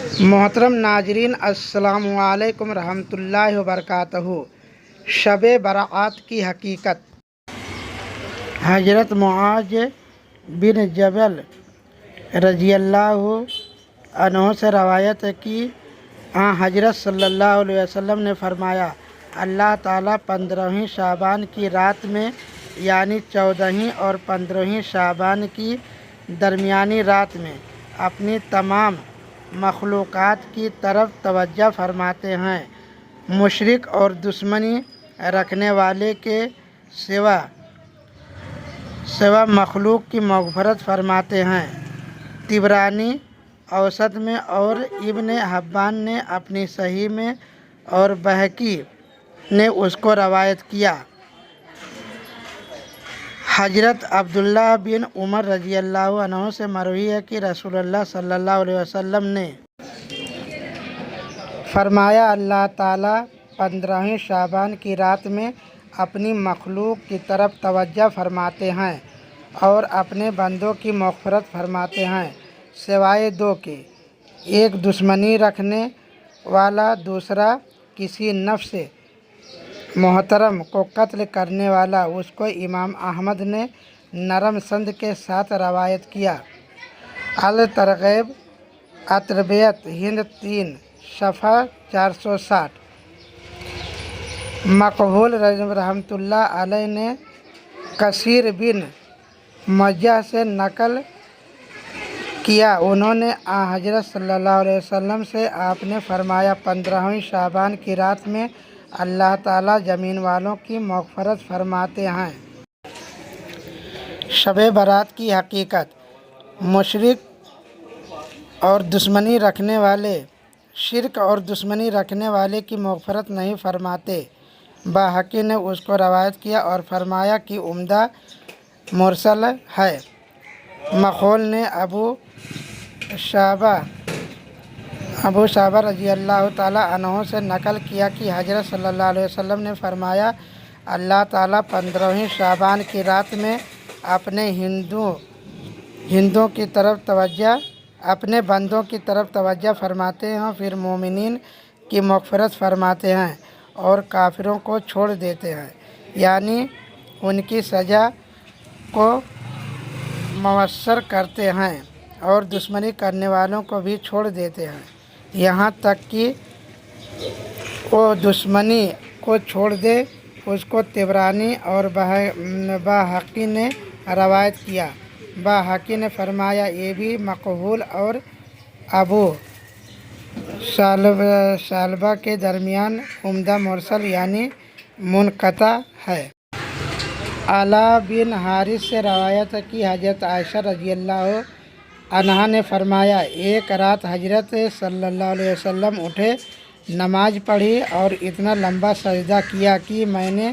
محترم ناظرین، السلام علیکم ورحمۃ اللہ وبرکاتہ۔ شب برأت کی حقیقت۔ حضرت معاذ بن جبل رضی اللہ عنہ سے روایت ہے کہ حضرت صلی اللہ علیہ وسلم نے فرمایا، اللہ تعالیٰ 15ویں شعبان کی رات میں یعنی 14ویں اور 15ویں شعبان کی درمیانی رات میں اپنی تمام مخلوقات کی طرف توجہ فرماتے ہیں، مشرک اور دشمنی رکھنے والے کے سوا مخلوق کی مغفرت فرماتے ہیں۔ طبرانی اوسط میں اور ابن حبان نے اپنی صحیح میں اور بہقی نے اس کو روایت کیا۔ حضرت عبداللہ بن عمر رضی اللہ عنہ سے مروی ہے کہ رسول اللہ صلی اللہ علیہ وسلم نے فرمایا، اللہ تعالیٰ 15ویں شعبان کی رات میں اپنی مخلوق کی طرف توجہ فرماتے ہیں اور اپنے بندوں کی مغفرت فرماتے ہیں، سوائے دو کے، ایک دشمنی رکھنے والا، دوسرا کسی نفس محترم کو قتل کرنے والا۔ اس کو امام احمد نے نرم سند کے ساتھ روایت کیا۔ الترغیب التربیت ہند 3 صفحہ 460۔ مقبول رحمۃ اللہ علیہ نے کثیر بن موجہ سے نقل کیا، انہوں نے حضرت صلی اللہ علیہ وسلم سے آپ نے فرمایا، 15ویں شعبان کی رات میں اللہ تعالیٰ زمین والوں کی مغفرت فرماتے ہیں۔ شب برات کی حقیقت۔ شرک اور دشمنی رکھنے والے کی مغفرت نہیں فرماتے۔ بہقی نے اس کو روایت کیا اور فرمایا کہ عمدہ مرسل ہے۔ مخول نے ابو شعبہ رضی اللہ تعالیٰ عنہ سے نقل کیا کہ حضرت صلی اللہ علیہ وسلم نے فرمایا، اللہ تعالیٰ 15ویں شعبان کی رات میں اپنے بندوں کی طرف توجہ فرماتے ہیں، پھر مومنین کی مغفرت فرماتے ہیں اور کافروں کو چھوڑ دیتے ہیں، یعنی ان کی سزا کو مؤثر کرتے ہیں اور دشمنی کرنے والوں کو بھی چھوڑ دیتے ہیں، یہاں تک کہ وہ دشمنی کو چھوڑ دے۔ اس کو طبرانی اور بہقی نے روایت کیا۔ بہقی نے فرمایا، یہ بھی مقبول اور ابو شعبہ کے درمیان عمدہ مرسل یعنی منقطع ہے۔ علا بن حارث سے روایت ہے کہ حضرت عائشہ رضی اللہ عنہا نے فرمایا، ایک رات حضرت صلی اللہ علیہ وسلم اٹھے، نماز پڑھی اور اتنا لمبا سجدہ کیا کہ میں نے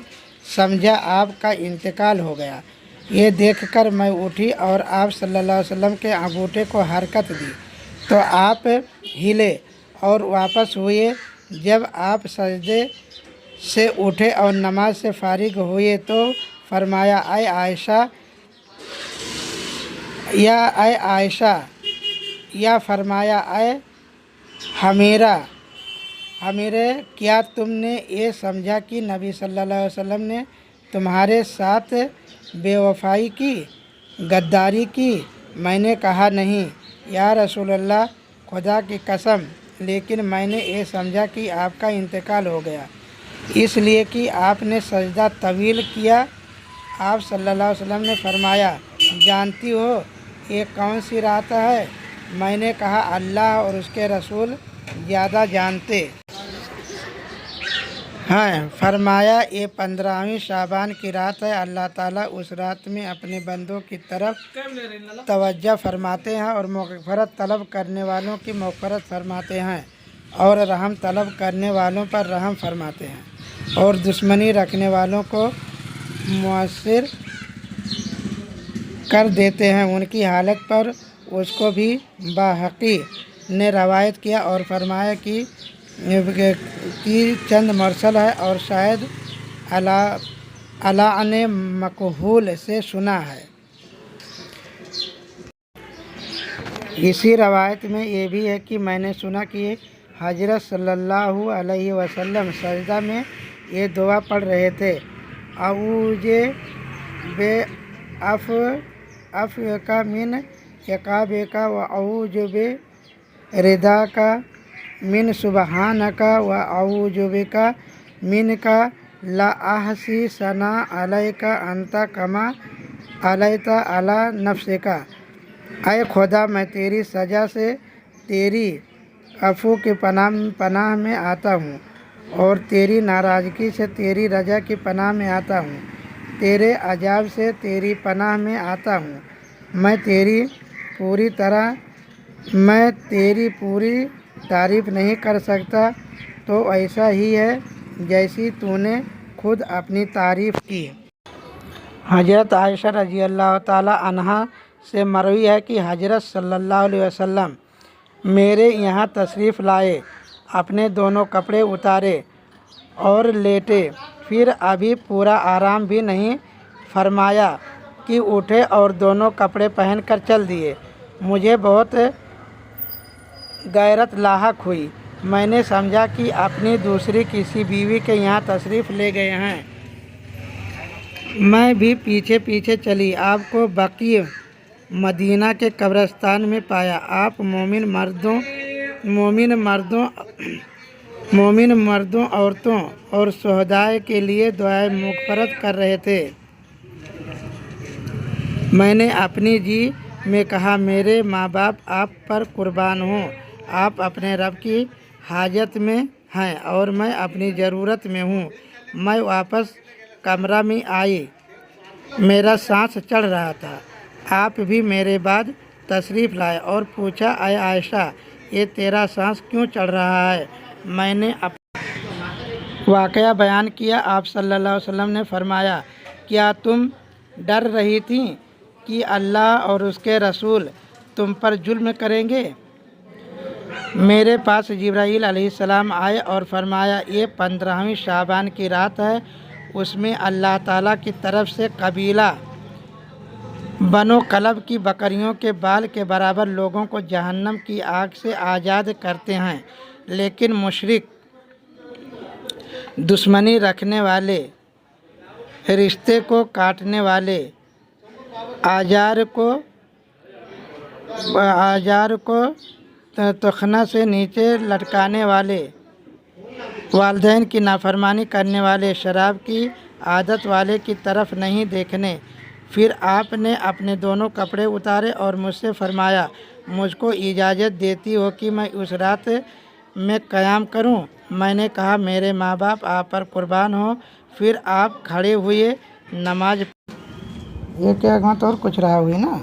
سمجھا آپ کا انتقال ہو گیا۔ یہ دیکھ کر میں اٹھی اور آپ صلی اللہ علیہ وسلم کے انگوٹھے کو حرکت دی تو آپ ہلے اور واپس ہوئے۔ جب آپ سجدے سے اٹھے اور نماز سے فارغ ہوئے تو فرمایا، اے عائشہ، یا فرمایا، اے حمیرہ، کیا تم نے یہ سمجھا کہ نبی صلی اللہ علیہ وسلم نے تمہارے ساتھ بے وفائی کی، غداری کی؟ میں نے کہا، نہیں یا رسول اللہ، خدا کی قسم، لیکن میں نے یہ سمجھا کہ آپ کا انتقال ہو گیا، اس لیے کہ آپ نے سجدہ طویل کیا۔ آپ صلی اللہ علیہ وسلم نے فرمایا، جانتی ہو یہ کون سی رات ہے؟ میں نے کہا، اللہ اور اس کے رسول زیادہ جانتے ہیں۔ فرمایا، یہ 15ویں شعبان کی رات ہے، اللہ تعالیٰ اس رات میں اپنے بندوں کی طرف توجہ فرماتے ہیں اور مغفرت طلب کرنے والوں کی مغفرت فرماتے ہیں اور رحم طلب کرنے والوں پر رحم فرماتے ہیں اور دشمنی رکھنے والوں کو مؤثر کر دیتے ہیں ان کی حالت پر۔ اس کو بھی بہقی نے روایت کیا اور فرمایا کہ چند مرسل ہے اور شاید علا نے مقبول سے سنا ہے۔ اسی روایت میں یہ بھی ہے کہ میں نے سنا کہ حضرت صلی اللہ علیہ وسلم سجدہ میں یہ دعا پڑھ رہے تھے، اعوذ بعفوک من عقابک واعوذ برضاک من سبحانک واعوذ بک منک لا احصی ثناء علیک انت کما اثنیت علی نفسک۔ اے خدا، میں تیری سزا سے تیری عفو کی پناہ میں آتا ہوں اور تیری ناراضگی سے تیری رضا کی پناہ میں آتا ہوں، تیرے عذاب سے تیری پناہ میں آتا ہوں۔ میں تیری پوری تعریف نہیں کر سکتا، تو ایسا ہی ہے جیسی تو نے خود اپنی تعریف کی۔ حضرت عائشہ رضی اللہ تعالی عنہا سے مروی ہے کہ حضرت صلی اللہ علیہ وسلم میرے یہاں تشریف لائے، اپنے دونوں کپڑے اتارے اور لیٹے، پھر ابھی پورا آرام بھی نہیں فرمایا کہ اٹھے اور دونوں کپڑے پہن کر چل دیے۔ مجھے بہت غیرت لاحق ہوئی، میں نے سمجھا کہ اپنی دوسری کسی بیوی کے یہاں تشریف لے گئے ہیں۔ میں بھی پیچھے پیچھے چلی، آپ کو بقیع مدینہ کے قبرستان میں پایا۔ آپ مومن مردوں، عورتوں اور شہداء کے لیے دعائے مغفرت کر رہے تھے۔ میں نے اپنی جی میں کہا، میرے ماں باپ آپ پر قربان ہوں، آپ اپنے رب کی حاجت میں ہیں اور میں اپنی ضرورت میں ہوں۔ میں واپس کمرہ میں آئی، میرا سانس چڑھ رہا تھا۔ آپ بھی میرے بعد تشریف لائے اور پوچھا، اے عائشہ، یہ تیرا سانس کیوں چڑھ رہا ہے؟ میں نے واقعہ بیان کیا۔ آپ صلی اللہ علیہ وسلم نے فرمایا، کیا تم ڈر رہی تھیں کہ اللہ اور اس کے رسول تم پر ظلم کریں گے؟ میرے پاس جبرائیل علیہ السلام آئے اور فرمایا، یہ 15ویں شعبان کی رات ہے، اس میں اللہ تعالیٰ کی طرف سے قبیلہ بنو کلب کی بکریوں کے بال کے برابر لوگوں کو جہنم کی آگ سے آزاد کرتے ہیں، لیکن مشرک، دشمنی رکھنے والے، رشتے کو کاٹنے والے، آجار کو تخنہ سے نیچے لٹکانے والے، والدین کی نافرمانی کرنے والے، شراب کی عادت والے کی طرف نہیں دیکھنے۔ پھر آپ نے اپنے دونوں کپڑے اتارے اور مجھ سے فرمایا، مجھ کو اجازت دیتی ہو کہ میں اس رات میں قیام کروں؟ میں نے کہا، میرے ماں باپ آپ پر قربان ہوں۔ پھر آپ کھڑے ہوئے نماز یہ کیا گھنٹ اور کچھ رہا ہوئی نا